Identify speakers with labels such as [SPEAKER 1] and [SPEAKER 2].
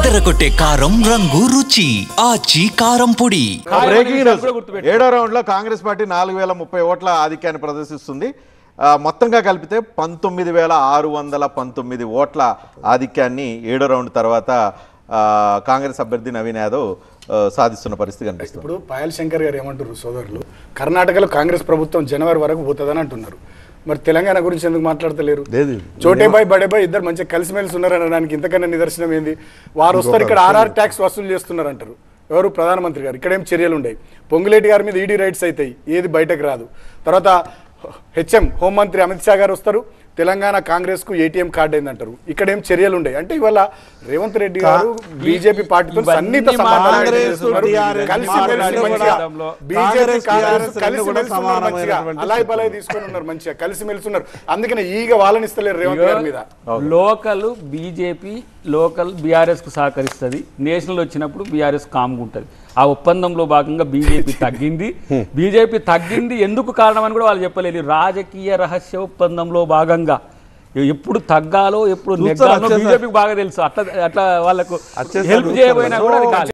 [SPEAKER 1] అదరగొట్టే కారం రంగు రుచి ఆచి కారం పొడి.
[SPEAKER 2] Breaking news. 7వ రౌండ్ లో కాంగ్రెస్ పార్టీ 4030 ఓట్ల ఆధిక్యాన్ని ప్రదర్శిస్తుంది. మొత్తంగా కలిపితే 19619 ఓట్ల ఆధిక్యాన్ని 7వ రౌండ్ తర్వాత కాంగ్రెస్ అభ్యర్థి నవీన్ యాదవ్ సాధిస్తున్న పరిస్థితి కనిపిస్తుంది.
[SPEAKER 3] ఇప్పుడు పాయల్ శంకర్ గారు ఏమంటారు సోదరులు, కర్ణాటకలో కాంగ్రెస్ ప్రభుత్వం జనవరి వరకు పోతుందని అంటున్నారు. మరి తెలంగాణ గురించి ఎందుకు మాట్లాడతలేరు? చోటేబాయ్ బడేబాయ్ ఇద్దరు మంచిగా కలిసిమెలిసి ఉన్నారనడానికి ఇంతకన్నా నిదర్శనం ఏంది? వారు వస్తారు ఇక్కడ ఆర్ఆర్ ట్యాక్స్ వసూలు చేస్తున్నారు అంటారు. ఎవరు? ప్రధానమంత్రి గారు. ఇక్కడేం చర్యలు ఉండవు. పొంగులేటి గారి మీద ఈడీ రైట్స్ అవుతాయి, ఏది బయటకు రాదు. తర్వాత హెచ్ఎం హోంమంత్రి అమిత్ షా గారు వస్తారు, తెలంగాణ కాంగ్రెస్ కు ఏటీఎం కార్డు అయిందంటారు. ఇక్కడ ఏం చర్యలు ఉండవు. అంటే ఇవాళ రేవంత్ రెడ్డి గారు బీజేపీ పార్టీతో సన్నిహిత అలాయి తీసుకొని ఉన్నారు, మంచిగా కలిసిమెలిసి ఉన్నారు. అందుకనే ఈగ వాళ్ళనిస్తలేరు రేవంత్ గారి మీద.
[SPEAKER 4] లోకల్ బీజేపీ లోకల్ బీఆర్ఎస్ కు సహకరిస్తుంది, నేషనల్ వచ్చినప్పుడు బీఆర్ఎస్ కామ్గా ఉంటుంది. ఆ ఒప్పందంలో భాగంగా బీజేపీ తగ్గింది ఎందుకు కారణం అని కూడా వాళ్ళు చెప్పలేదు. రాజకీయ రహస్య ఒప్పందంలో భాగంగా ఎప్పుడు తగ్గాలో ఎప్పుడు నెగ్గాలో బీజేపీకి బాగా తెలుసు. అట్లా వాళ్ళకు హెల్ప్ చేయబోయినా కూడా అది కాదు.